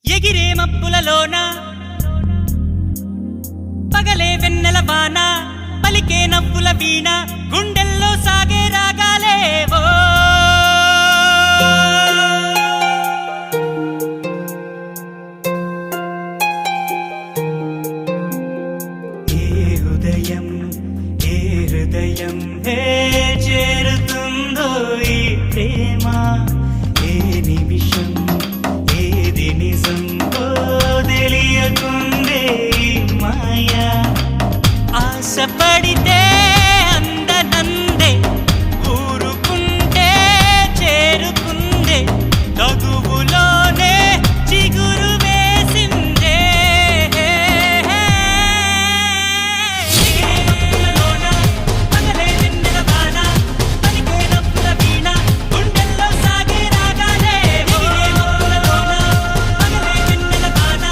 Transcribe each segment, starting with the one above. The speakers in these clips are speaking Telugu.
ఎగిరే మబ్బులలోన పగలే వెన్నెల వాన పలికే నవ్వుల వీణ గుండెల్లో సాగే రాగాలేవో ఏ హృదయం చేరుతుందో ఈ ప్రేమ ఏ నిమిషం ఏది నిజం తెలియకుందే మాయా ఆశపడితే అందనందే ఊరుకుంటే చేరుకుందే తగువులోనే చిగురు వేసిందే పగలే వెన్నెల వాన పలికే నవ్వుల వీణ గుండెల్లో సాగే రాగాలే పగలే వెన్నెల వాన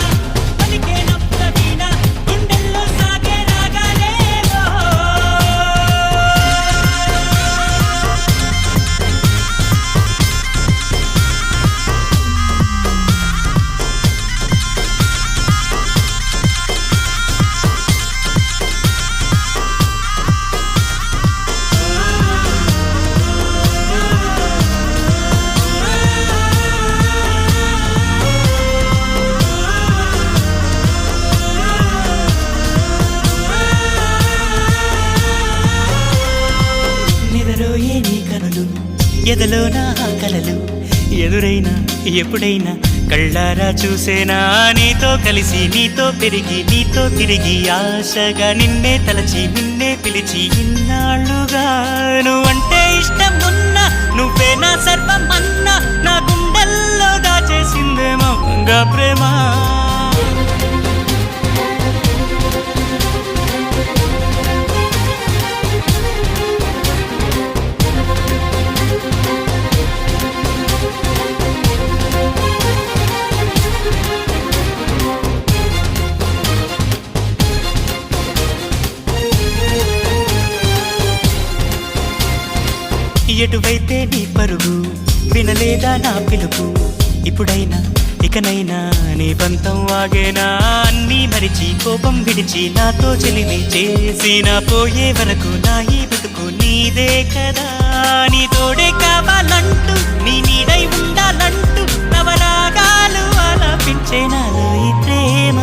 పలికే నవ్వుల వీణ గుండెల్లో సాగే రాగాలేవో నిదరోయే నీ కనులు ఎదలో నా కలలు ఎదురైనా ఎప్పుడైనా కళ్ళారా చూసేనా నీతో కలిసి నీతో పెరిగి నీతో తిరిగి ఆశగా నిన్నే తలచి నిన్నే పిలిచి ఇన్నాళ్ళుగా నువ్వంటే ఇష్టం ఉన్నా నువ్వే నా సర్వమన్నా నా గుండెల్లో దాచేసిందేమో గంగా ప్రేమ ఎటువైతే నీ పరుగు వినలేదా నా పిలుపు ఇప్పుడైనా ఇకనైనా నీ పంతం ఆగేనా అన్నీ మరిచి కోపం విడిచి నాతో చెలిమి చేసి నా పోయే వరకు నా ఈ బతుకు నీదే కదా నీ తోడే కావాలంటూ నీ నీడై ఉండాలంటూ నవరాగాలు ఆలపించే నాలో ఈ ప్రేమ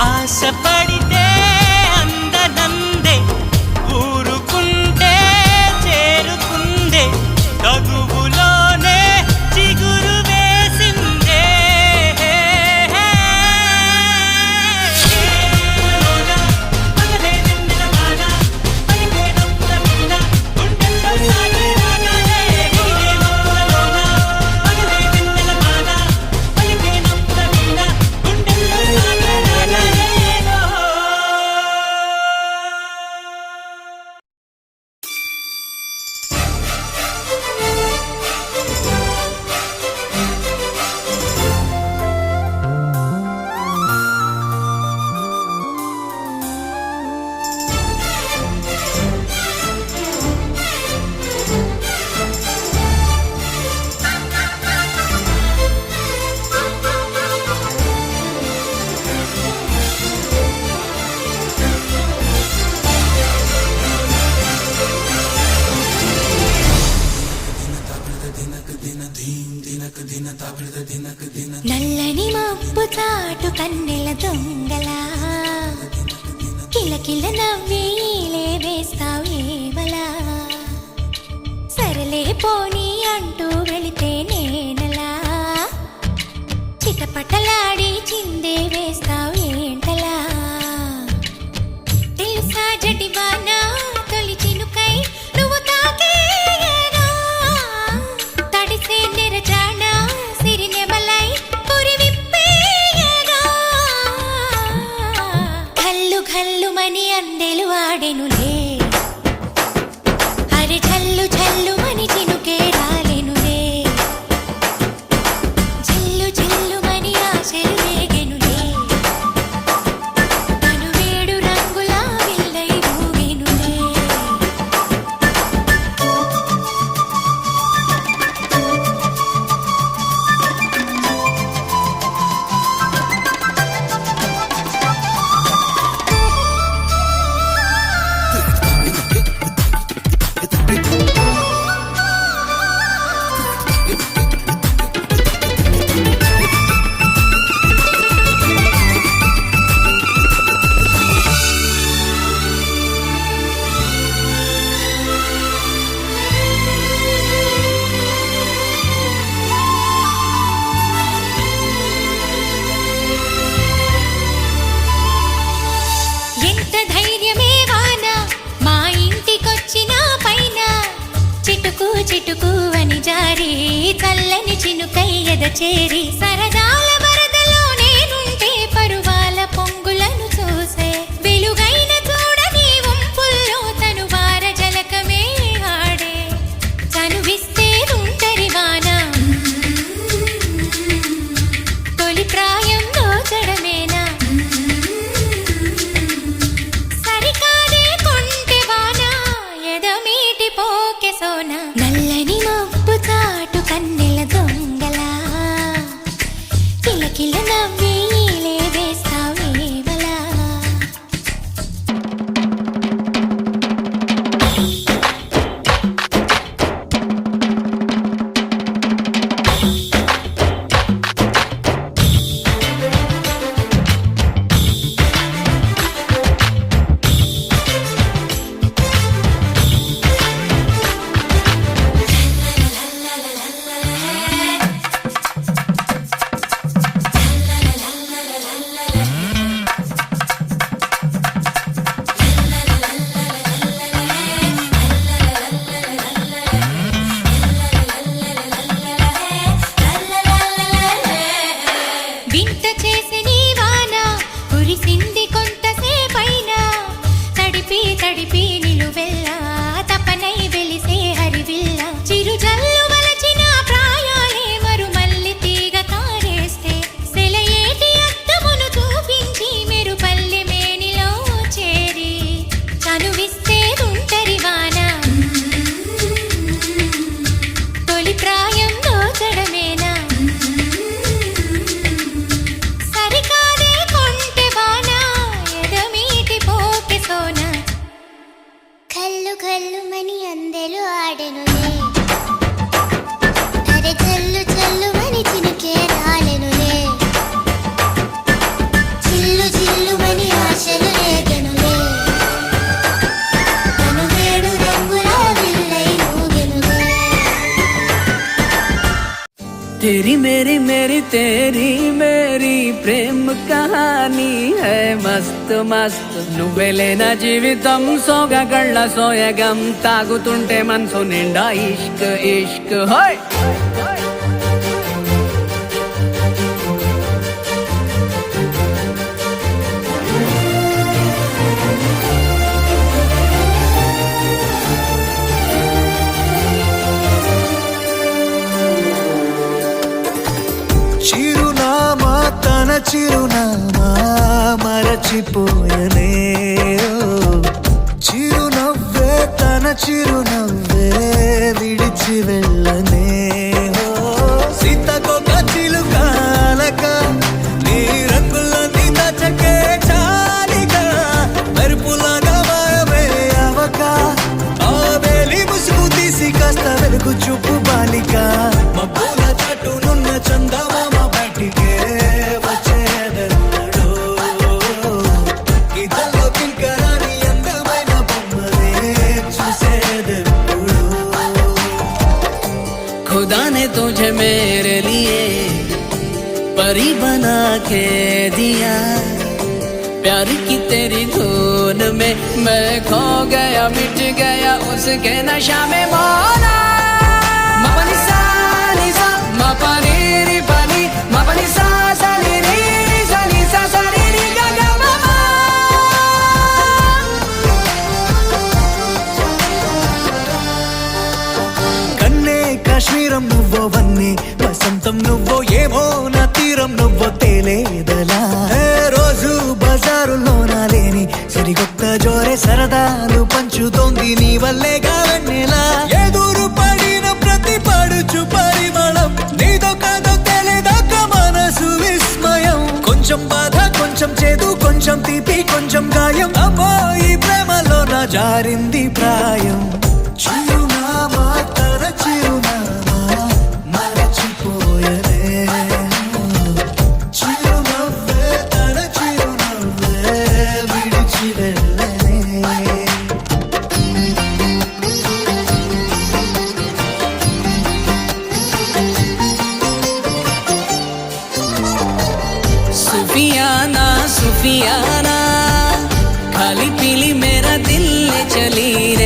ఆశపడితే అందనందే ఊరుకుంటే చేరుకుందే తగువులోనే చిగురు వేసిందే పగలే వెన్నెల వాన పలికే నవ్వుల వీణ గుండెల్లో సాగే రాగాలే పగలే వెన్నెల వాన పలికే నవ్వుల వీణ గుండెల్లో సాగే నల్లని మబ్బు చాటు కన్నెల దొంగలా కిలకిల నవ్వేలే వేస్తావు ఏవలా సరలే పోనీ అంటూ వెళితే నేనలా చిటపటలాడి చిందే వేస్తావు ఏంటలా తెలుసా జటివానా తొలి చినుకై నువ్వు తాకేనా తడిసే నిరజానా సిరినెమలై జారి చల్లని చినుకై ఎద చేరి సరదాల వరదలో నేనుంటే పరువాల పొంగులను చూసే వెలుగైన చూడని వంపుల్లో తను వార జలకమే ఆడే చనువిస్తే ఉంటరి వాన తొలి ప్రాయం దోచడమేనా సరికాదే కొంటె వాన ఎదమీటి పోకె సోన నల్లని మబ్బు చాటు కన్నెల దొంగలా కిలకిల నవ్వి వేస్తావేవలా వింత చేసి నీ వాన కురిసింది కొంతసేపైనా తడిపి తడిపి నిలువెల్లా తపనై వెలిసే హరివిల్ల చిరు జల్లు వలచిన ప్రాయాలే మరుమల్లి తీగ కారేస్తే సెలయేటి అద్దమును చూపించి మెరుపల్లి మేనిలో చేరి చనువిస్తే ఉంటరి వాన తొలి ప్రాయం దోచడమేనా సరికాదే కొంటె వాన ఎదమీటి పోకె సోన కల్లు కల్లుమని అందెలు ఆడెనులే అరె చల్లు చల్లుమని చినుకే రాలెనులే చిల్లు చిల్లుమని ఆశలు రేగెనులే తను వేడు రంగుల విల్లై ఊగెనులే तेरी मेरी मेरी तेरी मेरी प्रेम कहानी है मस्त मस्त నువ్వెలేనా జీవితం సోగగళ్ళ సోయగం తాగుతుంటే మనసు నిండా ఇష్క్ ఇష్క్ హోయ్ చిరునామా తన చిరునామా మరచిపోయనే చిరునవ్వే తన చిరునవ్వే విడిచి వెళ్ళనే సీతకొక చిలుకాలక నీ రంగులన్నీ దచకే చాలిగా మెరుపులాగా మాయమే అవక ఆ వేలి ముసుగు తీసి కాస్త వెలుగు చూపు బాలిక మబ్బుల చాటునున్న చందమామ బయటికే వచ్చేదెన్నడో ఇదల్లో కింకరాని అందమైన బొమ్మలే చూసేదెప్పుడు खुदा ने तुझे मेरे लिए परी बना के दिया प्यार की तेरी धुन में मैं खो गया मिट गया उसके नशा में मौला मपनी सा नि सा मपनी रि पनी मपनी सा सा नि रि सा नि सा सा रि रि गा गा मा मा కన్నే కాశ్మీరం నువ్వో వన్నే వసంతం నువ్వో ఏమో నా తీరం నువ్వో తేలేదలా ఏ రోజు బజారులోన లేని సరికొత్త జోరే సరదాలు పంచుతోంది నీ వల్లేగా వెన్నెలా ఎదురు పడిన ప్రతి పడుచు పరిమళం నీదో కాదో తెలియదాకా మనసు విస్మయం కొంచెం బాధ కొంచెం చేదు కొంచెం తీపి కొంచెం గాయం అమ్మో ఈ ప్రేమలో నా జారింది ప్రాయం చిరునామా తన చిరునామా మరచిపోయనే చిరునవ్వే తన చిరునవ్వే విడిచి వెళ్ళనే सुफियाना खाली पीली मेरा दिल ले चली रे